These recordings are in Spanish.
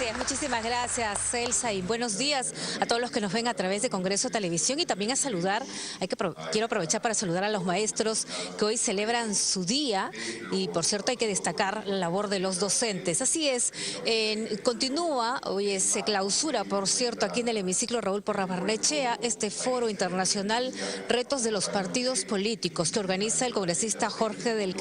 Así es, muchísimas gracias, Elsa, y buenos días a todos los que nos ven a través de Congreso Televisión, y también a saludar, quiero aprovechar para saludar a los maestros que hoy celebran su día, y por cierto hay que destacar la labor de los docentes. Así es, continúa, hoy se clausura, por cierto, aquí en el hemiciclo Raúl Porras Barnechea, este foro internacional Retos de los Partidos Políticos, que organiza el congresista Jorge del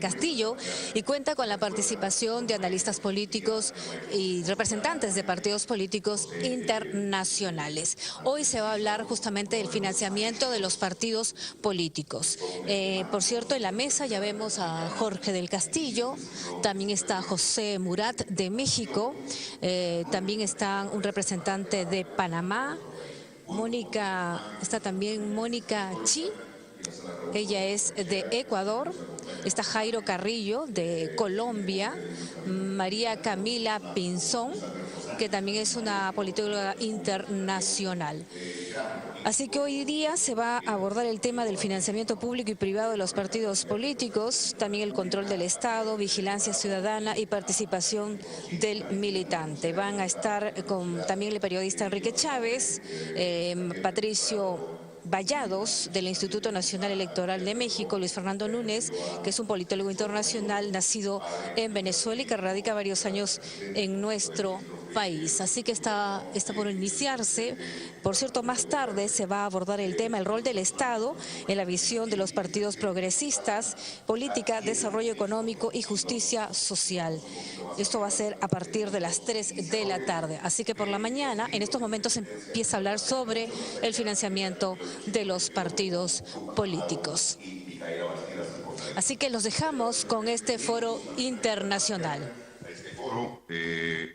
Castillo, y cuenta con la participación de analistas políticos y representantes de partidos políticos internacionales. Hoy se va a hablar justamente del financiamiento de los partidos políticos. Por cierto, en la mesa ya vemos a Jorge del Castillo, también está José Murat de México, también está un representante de Panamá, está también Mónica Chi, ella es de Ecuador, está Jairo Carrillo de Colombia, María Camila Pinzón, que también es una politóloga internacional. Así que hoy día se va a abordar el tema del financiamiento público y privado de los partidos políticos, también el control del Estado, vigilancia ciudadana y participación del militante. Van a estar también el periodista Enrique Chávez, Patricio Vallados, del Instituto Nacional Electoral de México, Luis Fernando Núñez, que es un politólogo internacional nacido en Venezuela y que radica varios años en nuestro país. Así que está por iniciarse. Por cierto, más tarde se va a abordar el tema, el rol del Estado en la visión de los partidos progresistas, política, desarrollo económico y justicia social. Esto va a ser a partir de las 3 de la tarde. Así que por la mañana, en estos momentos, se empieza a hablar sobre el financiamiento de los partidos políticos. Así que los dejamos con este foro internacional. Foro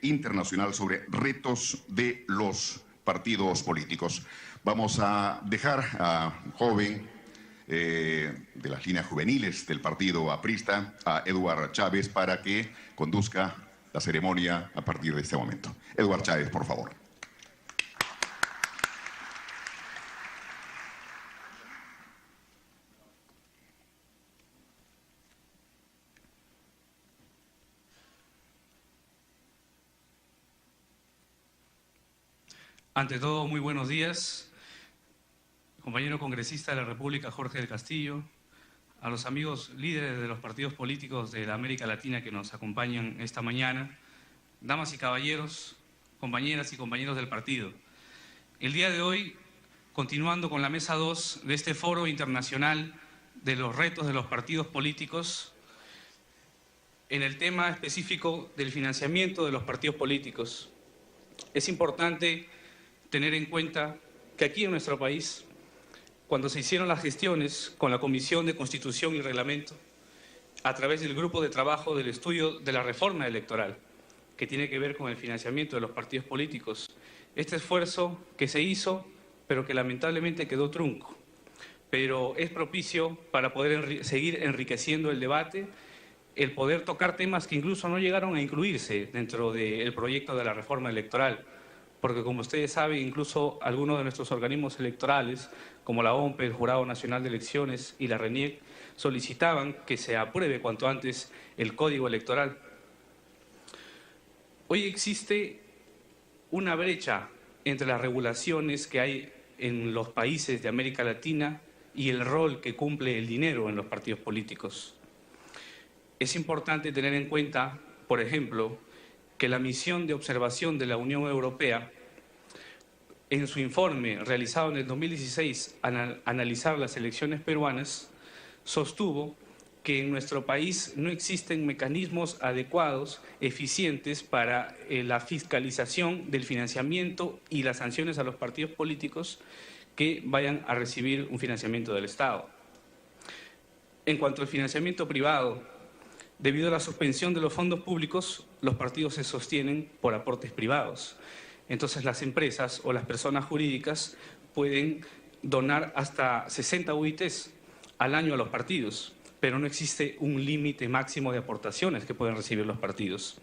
internacional sobre retos de los partidos políticos. Vamos a dejar a un joven de las líneas juveniles del partido aprista, a Eduard Chávez, para que conduzca la ceremonia a partir de este momento. Eduard Chávez, por favor. Ante todo, muy buenos días, compañero congresista de la República, Jorge del Castillo, a los amigos líderes de los partidos políticos de la América Latina que nos acompañan esta mañana, damas y caballeros, compañeras y compañeros del partido. El día de hoy, continuando con la mesa 2 de este foro internacional de los retos de los partidos políticos, en el tema específico del financiamiento de los partidos políticos, es importante tener en cuenta que aquí en nuestro país, cuando se hicieron las gestiones con la Comisión de Constitución y Reglamento, a través del grupo de trabajo del estudio de la reforma electoral, que tiene que ver con el financiamiento de los partidos políticos, este esfuerzo que se hizo, pero que lamentablemente quedó trunco, pero es propicio para poder seguir enriqueciendo el debate, el poder tocar temas que incluso no llegaron a incluirse dentro del proyecto de la reforma electoral, porque como ustedes saben, incluso algunos de nuestros organismos electorales, como la OMPE, el Jurado Nacional de Elecciones y la RENIEC, solicitaban que se apruebe cuanto antes el Código Electoral. Hoy existe una brecha entre las regulaciones que hay en los países de América Latina y el rol que cumple el dinero en los partidos políticos. Es importante tener en cuenta, por ejemplo, que la misión de observación de la Unión Europea, en su informe realizado en el 2016 al analizar las elecciones peruanas, sostuvo que en nuestro país no existen mecanismos adecuados, eficientes para la fiscalización del financiamiento y las sanciones a los partidos políticos que vayan a recibir un financiamiento del Estado. En cuanto al financiamiento privado, debido a la suspensión de los fondos públicos, los partidos se sostienen por aportes privados. Entonces las empresas o las personas jurídicas pueden donar hasta 60 UITs al año a los partidos, pero no existe un límite máximo de aportaciones que pueden recibir los partidos.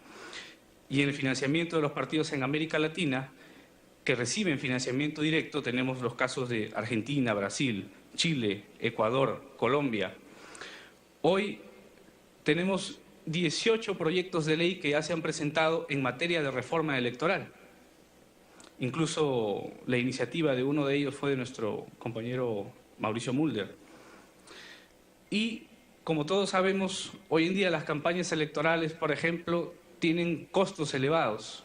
Y en el financiamiento de los partidos en América Latina, que reciben financiamiento directo, tenemos los casos de Argentina, Brasil, Chile, Ecuador, Colombia. Hoy tenemos 18 proyectos de ley que ya se han presentado en materia de reforma electoral. Incluso la iniciativa de uno de ellos fue de nuestro compañero Mauricio Mulder. Y como todos sabemos, hoy en día las campañas electorales, por ejemplo, tienen costos elevados,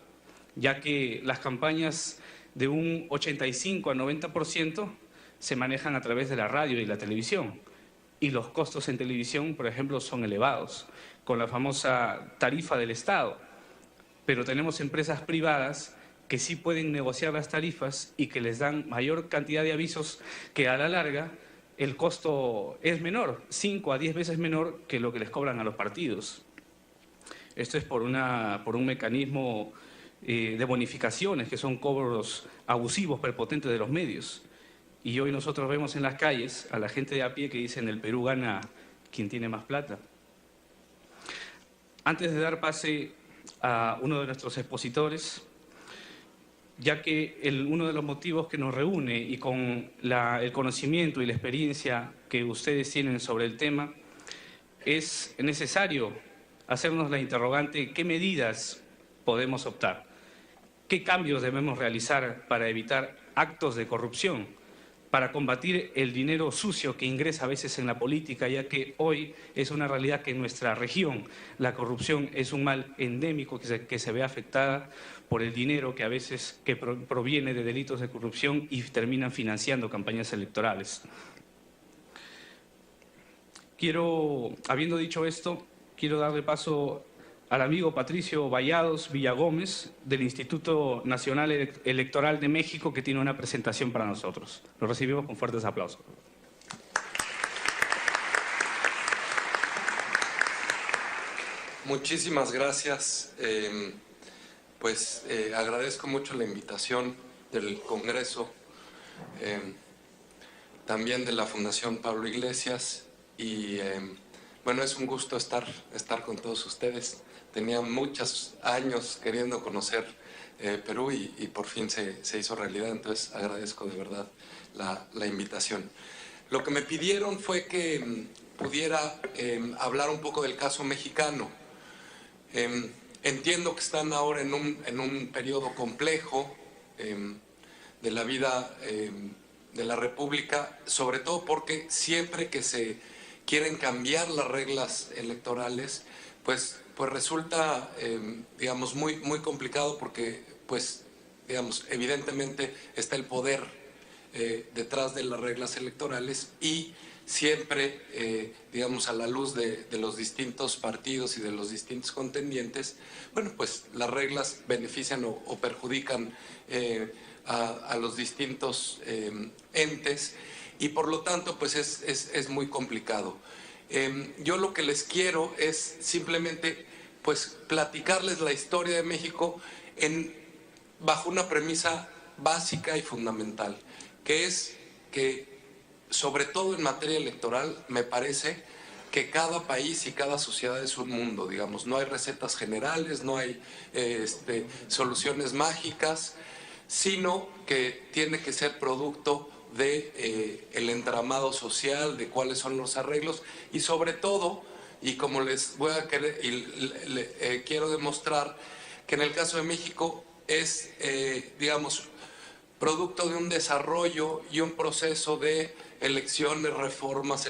ya que las campañas de un 85 a 90% se manejan a través de la radio y la televisión. Y los costos en televisión, por ejemplo, son elevados, con la famosa tarifa del Estado. Pero tenemos empresas privadas que sí pueden negociar las tarifas y que les dan mayor cantidad de avisos, que a la larga el costo es menor, 5 a 10 veces menor que lo que les cobran a los partidos. Esto es por un mecanismo de bonificaciones, que son cobros abusivos, prepotentes de los medios. Y hoy nosotros vemos en las calles a la gente de a pie que dice: en el Perú gana quien tiene más plata. Antes de dar pase a uno de nuestros expositores, ya que uno de los motivos que nos reúne y con el conocimiento y la experiencia que ustedes tienen sobre el tema, es necesario hacernos la interrogante: ¿qué medidas podemos optar? ¿Qué cambios debemos realizar para evitar actos de corrupción? Para combatir el dinero sucio que ingresa a veces en la política, ya que hoy es una realidad que en nuestra región la corrupción es un mal endémico que se ve afectada por el dinero que a veces proviene de delitos de corrupción y terminan financiando campañas electorales. Habiendo dicho esto, quiero darle paso al amigo Patricio Vallados Villagómez, del Instituto Nacional Electoral de México, que tiene una presentación para nosotros. Lo recibimos con fuertes aplausos. Muchísimas gracias. Agradezco mucho la invitación del Congreso, también de la Fundación Pablo Iglesias, y bueno, es un gusto estar con todos ustedes. Tenía muchos años queriendo conocer Perú y por fin se hizo realidad, entonces agradezco de verdad la invitación. Lo que me pidieron fue que pudiera hablar un poco del caso mexicano. Entiendo que están ahora en un periodo complejo de la vida de la República, sobre todo porque siempre que se quieren cambiar las reglas electorales, pues resulta, digamos, muy complicado, porque, pues, digamos, evidentemente está el poder detrás de las reglas electorales, y siempre, digamos, a la luz de los distintos partidos y de los distintos contendientes, bueno, pues las reglas benefician o perjudican a los distintos entes, y por lo tanto, pues es muy complicado. Yo lo que les quiero es simplemente, pues, platicarles la historia de México bajo una premisa básica y fundamental, que es que, sobre todo en materia electoral, me parece que cada país y cada sociedad es un mundo, digamos. No hay recetas generales, no hay soluciones mágicas, sino que tiene que ser producto de el entramado social, de cuáles son los arreglos, y sobre todo, y como les voy a querer quiero demostrar, que en el caso de México es, digamos, producto de un desarrollo y un proceso de elecciones, reformas,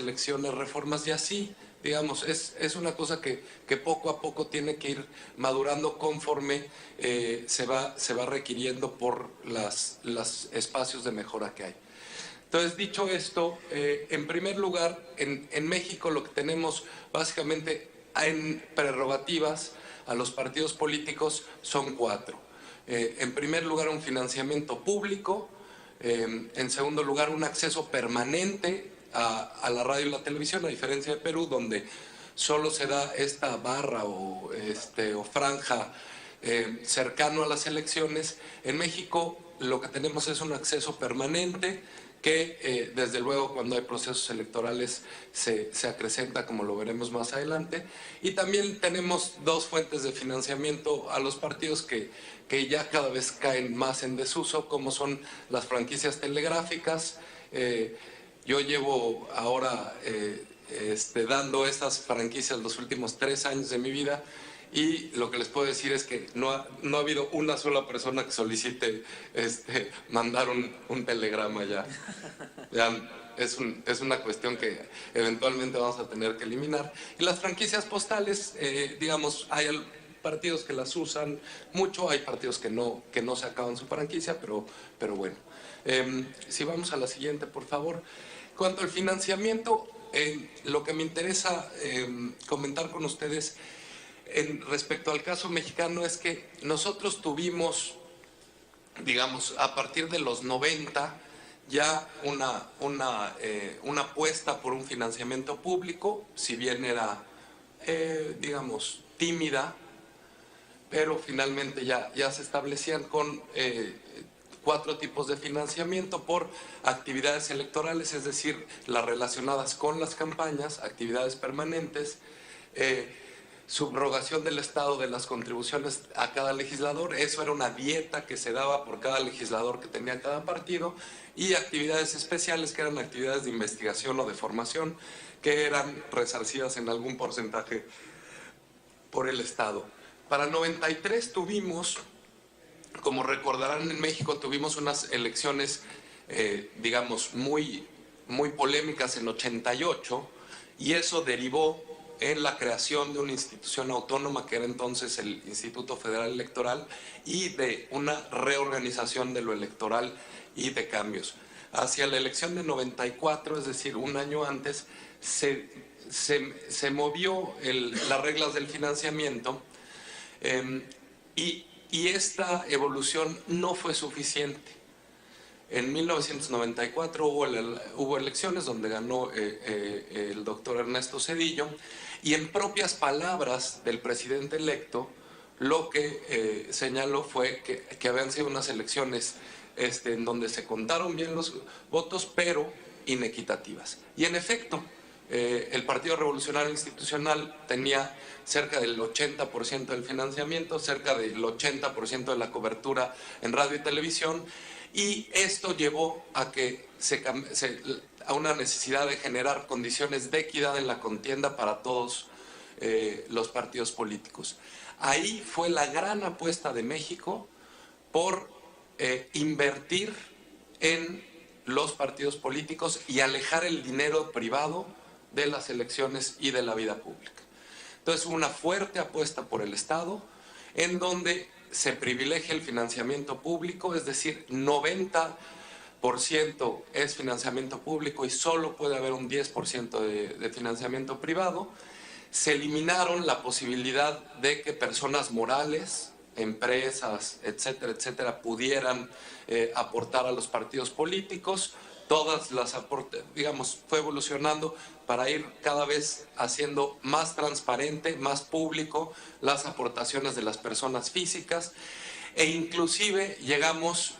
y así, digamos, es una cosa que poco a poco tiene que ir madurando conforme se va requiriendo por los espacios de mejora que hay. Entonces, dicho esto, en primer lugar, en México lo que tenemos básicamente en prerrogativas a los partidos políticos son 4. En primer lugar, un financiamiento público. En segundo lugar, un acceso permanente a la radio y la televisión, a diferencia de Perú, donde solo se da esta barra o franja cercano a las elecciones. En México lo que tenemos es un acceso permanente que desde luego cuando hay procesos electorales se acrecenta, como lo veremos más adelante. Y también tenemos 2 fuentes de financiamiento a los partidos que ya cada vez caen más en desuso, como son las franquicias telegráficas. Yo llevo ahora dando estas franquicias los últimos 3 años de mi vida, y lo que les puedo decir es que no ha habido una sola persona que solicite mandar un telegrama ya. Es una cuestión que eventualmente vamos a tener que eliminar. Y las franquicias postales, digamos, hay partidos que las usan mucho, hay partidos que no se acaban su franquicia, pero bueno. Si vamos a la siguiente, por favor. Cuanto al financiamiento, lo que me interesa comentar con ustedes respecto al caso mexicano es que nosotros tuvimos, digamos, a partir de los 90, ya una apuesta por un financiamiento público, si bien era, digamos, tímida, pero finalmente ya se establecían con 4 tipos de financiamiento por actividades electorales, es decir, las relacionadas con las campañas, actividades permanentes, subrogación del Estado de las contribuciones a cada legislador, eso era una dieta que se daba por cada legislador que tenía cada partido, y actividades especiales que eran actividades de investigación o de formación que eran resarcidas en algún porcentaje por el Estado. Para 93 tuvimos, como recordarán, en México tuvimos unas elecciones, digamos, muy polémicas en 88, y eso derivó en la creación de una institución autónoma que era entonces el Instituto Federal Electoral, y de una reorganización de lo electoral y de cambios. Hacia la elección de 94, es decir, un año antes, se movió las reglas del financiamiento, y esta evolución no fue suficiente. En 1994 hubo elecciones donde ganó el doctor Ernesto Zedillo, y en propias palabras del presidente electo, lo que señaló fue que habían sido unas elecciones en donde se contaron bien los votos, pero inequitativas. Y en efecto, el Partido Revolucionario Institucional tenía cerca del 80% del financiamiento, cerca del 80% de la cobertura en radio y televisión, y esto llevó a que a una necesidad de generar condiciones de equidad en la contienda para todos los partidos políticos. Ahí fue la gran apuesta de México por invertir en los partidos políticos y alejar el dinero privado de las elecciones y de la vida pública. Entonces, hubo una fuerte apuesta por el Estado, en donde se privilegia el financiamiento público, es decir, 90% es financiamiento público y solo puede haber un 10% de financiamiento privado. Se eliminaron la posibilidad de que personas morales, empresas, etcétera, etcétera, pudieran aportar a los partidos políticos. Todas las aportes, digamos, fue evolucionando para ir cada vez haciendo más transparente, más público las aportaciones de las personas físicas, e inclusive llegamos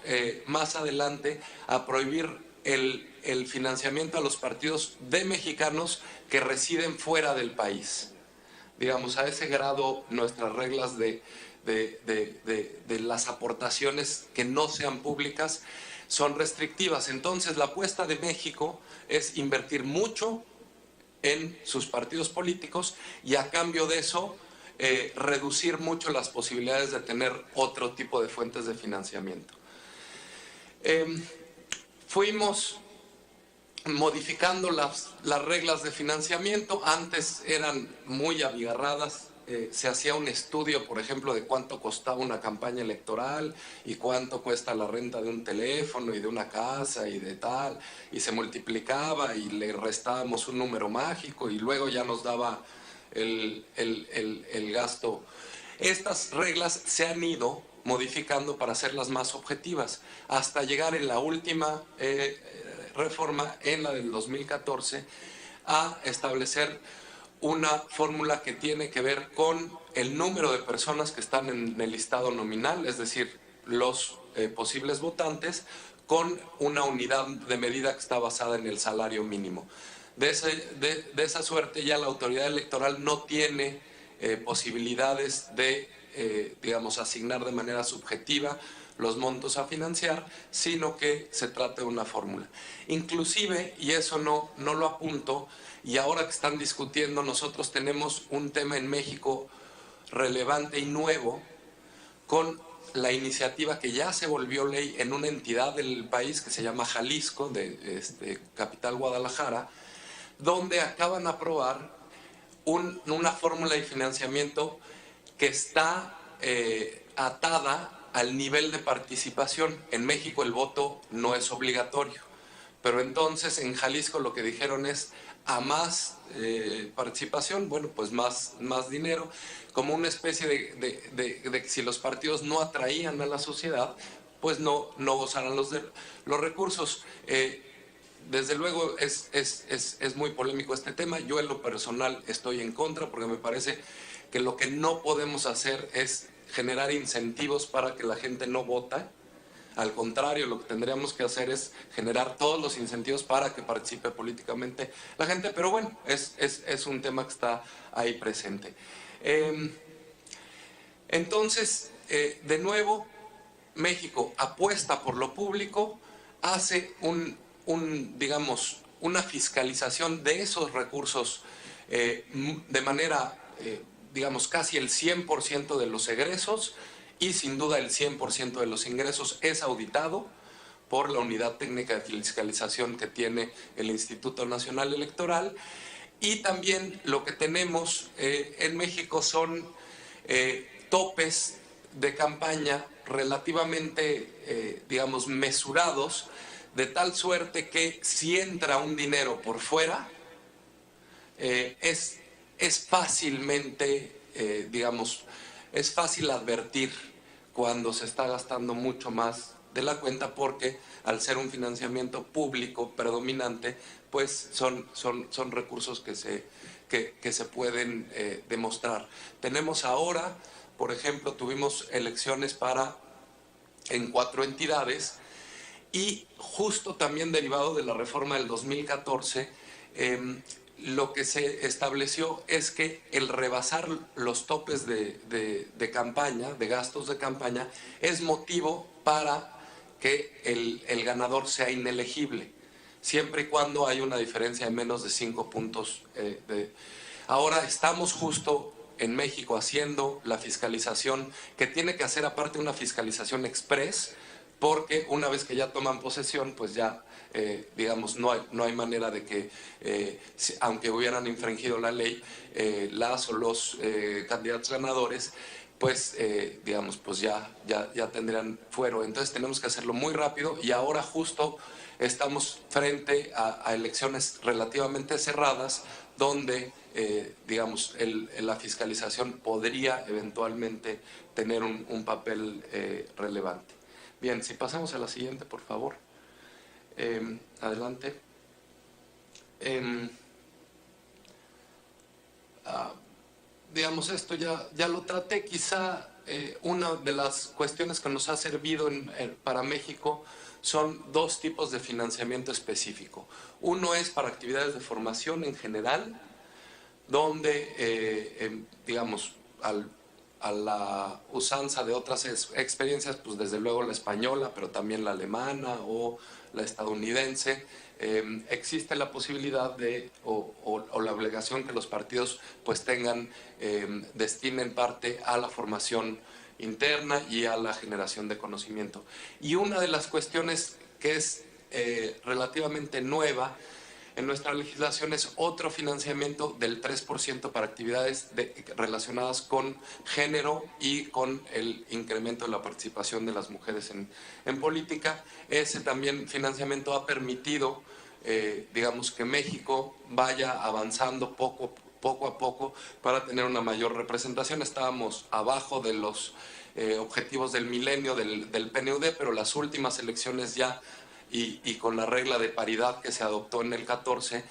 más adelante a prohibir el financiamiento a los partidos de mexicanos que residen fuera del país. Digamos, a ese grado nuestras reglas de las aportaciones que no sean públicas son restrictivas. Entonces, la apuesta de México es invertir mucho en sus partidos políticos y a cambio de eso reducir mucho las posibilidades de tener otro tipo de fuentes de financiamiento. Fuimos modificando las reglas de financiamiento. Antes eran muy abigarradas. Se hacía un estudio, por ejemplo, de cuánto costaba una campaña electoral y cuánto cuesta la renta de un teléfono y de una casa y de tal, y se multiplicaba y le restábamos un número mágico y luego ya nos daba el gasto. Estas reglas se han ido modificando para hacerlas más objetivas, hasta llegar en la última reforma, en la del 2014, a establecer una fórmula que tiene que ver con el número de personas que están en el listado nominal, es decir, los posibles votantes, con una unidad de medida que está basada en el salario mínimo. De esa suerte ya la autoridad electoral no tiene posibilidades de digamos, asignar de manera subjetiva los montos a financiar, sino que se trata de una fórmula. Inclusive, y eso no lo apunto, y ahora que están discutiendo, nosotros tenemos un tema en México relevante y nuevo con la iniciativa que ya se volvió ley en una entidad del país que se llama Jalisco, de capital Guadalajara, donde acaban de aprobar una fórmula de financiamiento que está atada al nivel de participación. En México el voto no es obligatorio, pero entonces en Jalisco lo que dijeron es a más participación, bueno, pues más dinero, como una especie de que si los partidos no atraían a la sociedad, pues no gozaran los recursos. Desde luego es muy polémico este tema. Yo en lo personal estoy en contra porque me parece que lo que no podemos hacer es generar incentivos para que la gente no vote. Al contrario, lo que tendríamos que hacer es generar todos los incentivos para que participe políticamente la gente. Pero bueno, es un tema que está ahí presente. Entonces, de nuevo, México apuesta por lo público, hace digamos, una fiscalización de esos recursos de manera, digamos, casi el 100% de los egresos, y sin duda el 100% de los ingresos es auditado por la Unidad Técnica de Fiscalización que tiene el Instituto Nacional Electoral. Y también lo que tenemos en México son topes de campaña relativamente, digamos, mesurados, de tal suerte que si entra un dinero por fuera, es fácilmente, digamos, es fácil advertir cuando se está gastando mucho más de la cuenta, porque al ser un financiamiento público predominante, pues son recursos que se pueden demostrar. Tenemos ahora, por ejemplo, tuvimos elecciones en 4 entidades, y justo también derivado de la reforma del 2014, lo que se estableció es que el rebasar los topes de campaña, de gastos de campaña, es motivo para que el ganador sea inelegible, siempre y cuando hay una diferencia de menos de 5 puntos. Ahora estamos justo en México haciendo la fiscalización que tiene que hacer, aparte una fiscalización express, porque una vez que ya toman posesión, pues ya, digamos, no hay manera de que, aunque hubieran infringido la ley, las o los candidatos ganadores, pues, digamos, pues ya tendrían fuero. Entonces tenemos que hacerlo muy rápido, y ahora justo estamos frente a elecciones relativamente cerradas, donde, digamos, la fiscalización podría eventualmente tener un papel relevante. Bien, si pasamos a la siguiente, por favor. Adelante. Digamos, esto ya lo traté. Quizá una de las cuestiones que nos ha servido para México son 2 tipos de financiamiento específico. Uno es para actividades de formación en general, donde, digamos, a la usanza de otras experiencias, pues desde luego la española, pero también la alemana o la estadounidense, existe la posibilidad o la obligación que los partidos pues destinen parte a la formación interna y a la generación de conocimiento. Y una de las cuestiones que es relativamente nueva en nuestra legislación es otro financiamiento del 3% para actividades relacionadas con género y con el incremento de la participación de las mujeres en política. Ese también financiamiento ha permitido, digamos, que México vaya avanzando poco a poco para tener una mayor representación. Estábamos abajo de los objetivos del milenio del PNUD, pero las últimas elecciones ya, y con la regla de paridad que se adoptó en el 14,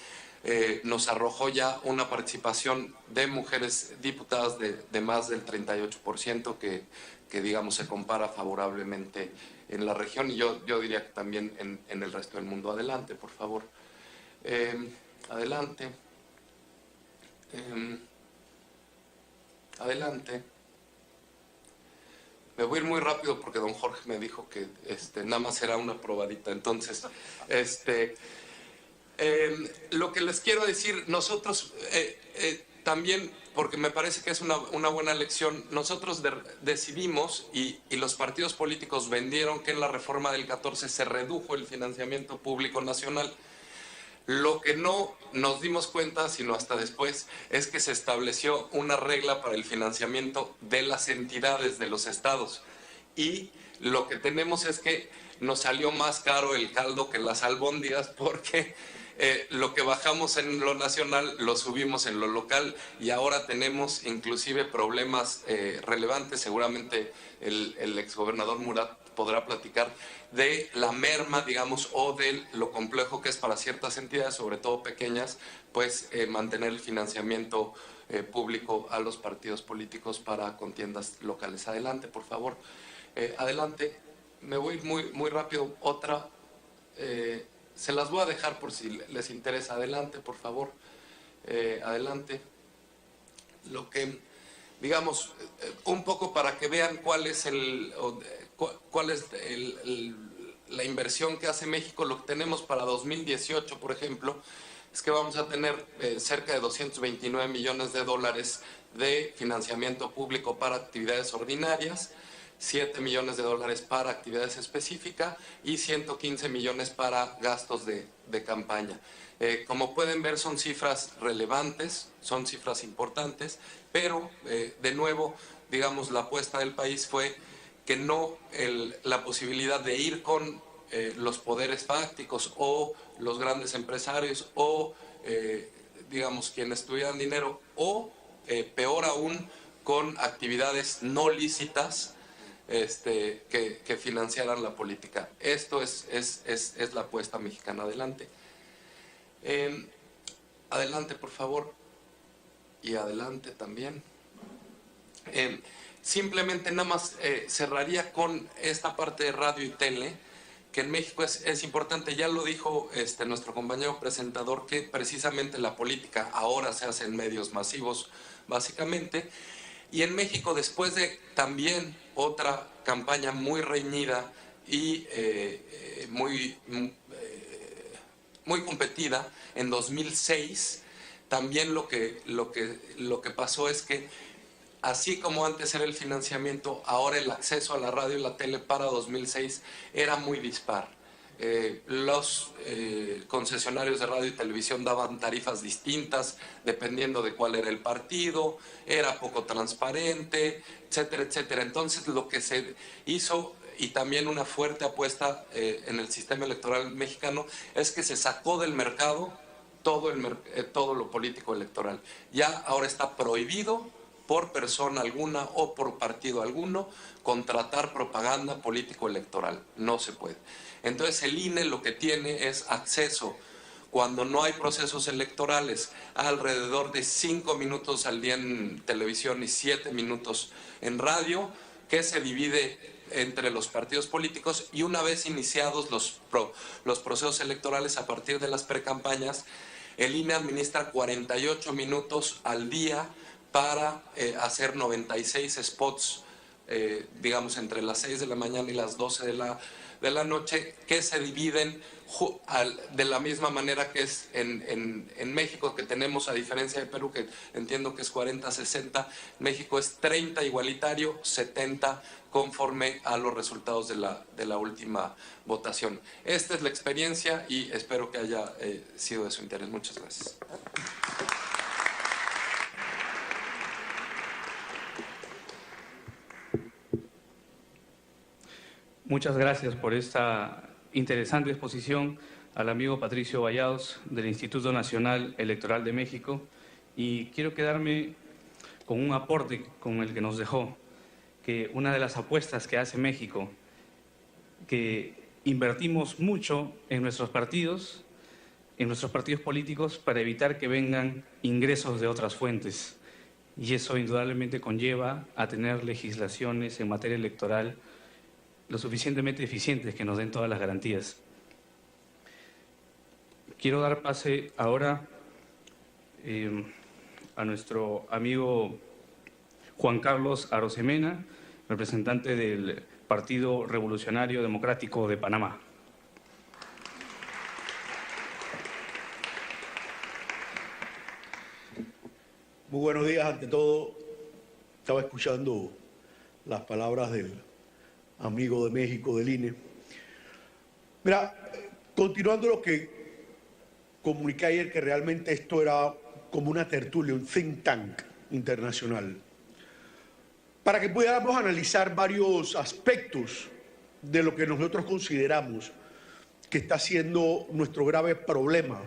nos arrojó ya una participación de mujeres diputadas de más del 38%, que digamos se compara favorablemente en la región, y yo diría que también en el resto del mundo. Adelante, por favor. Adelante. Adelante. Me voy a ir muy rápido porque don Jorge me dijo que nada más era una probadita. Entonces, lo que les quiero decir, nosotros también, porque me parece que es una buena lección, nosotros decidimos y los partidos políticos vendieron que en la reforma del 14 se redujo el financiamiento público nacional. Lo que no nos dimos cuenta, sino hasta después, es que se estableció una regla para el financiamiento de las entidades de los estados. Y lo que tenemos es que nos salió más caro el caldo que las albóndigas, porque lo que bajamos en lo nacional lo subimos en lo local, y ahora tenemos inclusive problemas relevantes. Seguramente el exgobernador Murat podrá platicar de la merma, digamos, o de lo complejo que es para ciertas entidades, sobre todo pequeñas, pues mantener el financiamiento público a los partidos políticos para contiendas locales. Adelante, por favor. Adelante. Me voy muy rápido. Otra, se las voy a dejar por si les interesa. Adelante, por favor. Adelante. Lo que, digamos, un poco para que vean cuál es la inversión que hace México. Lo que tenemos para 2018, por ejemplo, es que vamos a tener cerca de 229 millones de dólares de financiamiento público para actividades ordinarias, 7 millones de dólares para actividades específicas y 115 millones para gastos de campaña. Como pueden ver, son cifras relevantes, son cifras importantes, pero de nuevo, digamos, la apuesta del país fue que no la posibilidad de ir con los poderes fácticos o los grandes empresarios o, digamos, quienes tuvieran dinero o, peor aún, con actividades no lícitas que financiaran la política. Esto es la apuesta mexicana. Adelante. Adelante, por favor. Y adelante también. Simplemente nada más cerraría con esta parte de radio y tele, que en México es importante. Ya lo dijo nuestro compañero presentador, que precisamente la política ahora se hace en medios masivos, básicamente. Y en México, después de también otra campaña muy reñida y muy competida, en 2006, también lo que pasó es que, así como antes era el financiamiento, ahora el acceso a la radio y la tele para 2006 era muy dispar. Los concesionarios de radio y televisión daban tarifas distintas dependiendo de cuál era el partido, era poco transparente, etcétera, etcétera. Entonces lo que se hizo, y también una fuerte apuesta en el sistema electoral mexicano, es que se sacó del mercado todo lo político electoral. Ya ahora está prohibido por persona alguna o por partido alguno contratar propaganda político-electoral. No se puede. Entonces el INE lo que tiene es acceso, cuando no hay procesos electorales, a alrededor de 5 minutos al día en televisión y 7 minutos en radio, que se divide entre los partidos políticos, y una vez iniciados los procesos electorales, a partir de las precampañas, el INE administra 48 minutos al día para hacer 96 spots, digamos, entre las 6 de la mañana y las 12 de la noche, que se dividen de la misma manera que es en México, que tenemos, a diferencia de Perú, que entiendo que es 40-60, México es 30 igualitario, 70 conforme a los resultados de la última votación. Esta es la experiencia y espero que haya sido de su interés. Muchas gracias. Muchas gracias por esta interesante exposición al amigo Patricio Vallados del Instituto Nacional Electoral de México, y quiero quedarme con un aporte con el que nos dejó, que una de las apuestas que hace México, que invertimos mucho en nuestros partidos políticos para evitar que vengan ingresos de otras fuentes, y eso indudablemente conlleva a tener legislaciones en materia electoral lo suficientemente eficientes que nos den todas las garantías. Quiero dar pase ahora a nuestro amigo Juan Carlos Arosemena, representante del Partido Revolucionario Democrático de Panamá. Muy buenos días. Ante todo, estaba escuchando las palabras del amigo de México, del INE. Mira, continuando lo que comuniqué ayer, que realmente esto era como una tertulia, un think tank internacional, para que pudiéramos analizar varios aspectos de lo que nosotros consideramos que está siendo nuestro grave problema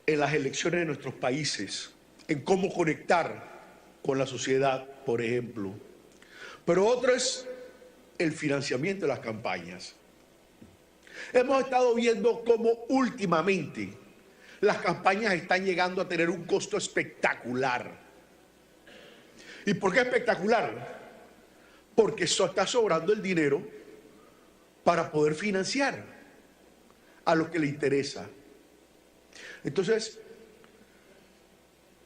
en las elecciones de nuestros países, en cómo conectar con la sociedad, por ejemplo. Pero otro es el financiamiento de las campañas. Hemos estado viendo cómo últimamente las campañas están llegando a tener un costo espectacular. ¿Y por qué espectacular? Porque está sobrando el dinero para poder financiar a lo que le interesa. Entonces,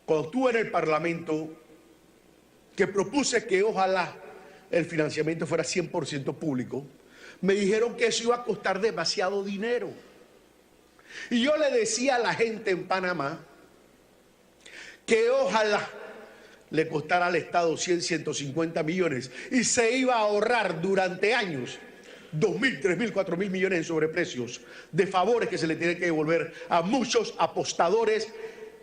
cuando estuve en el Parlamento, que propuse que ojalá el financiamiento fuera 100% público, me dijeron que eso iba a costar demasiado dinero. Y yo le decía a la gente en Panamá que ojalá le costara al Estado 100, 150 millones y se iba a ahorrar durante años 2.000, 3.000, 4.000 millones en sobreprecios de favores que se le tienen que devolver a muchos apostadores,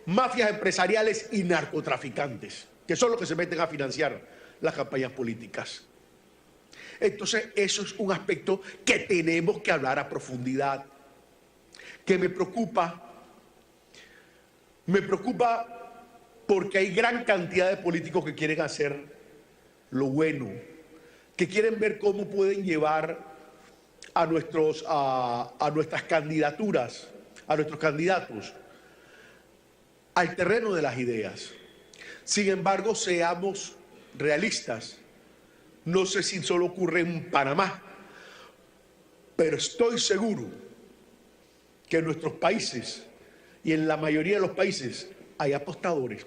mafias empresariales y narcotraficantes, que son los que se meten a financiar las campañas políticas. Entonces, eso es un aspecto que tenemos que hablar a profundidad, que me preocupa porque hay gran cantidad de políticos que quieren hacer lo bueno, que quieren ver cómo pueden llevar a nuestras candidaturas, a nuestros candidatos, al terreno de las ideas. Sin embargo, seamos realistas. No sé si solo ocurre en Panamá, pero estoy seguro que en nuestros países y en la mayoría de los países hay apostadores.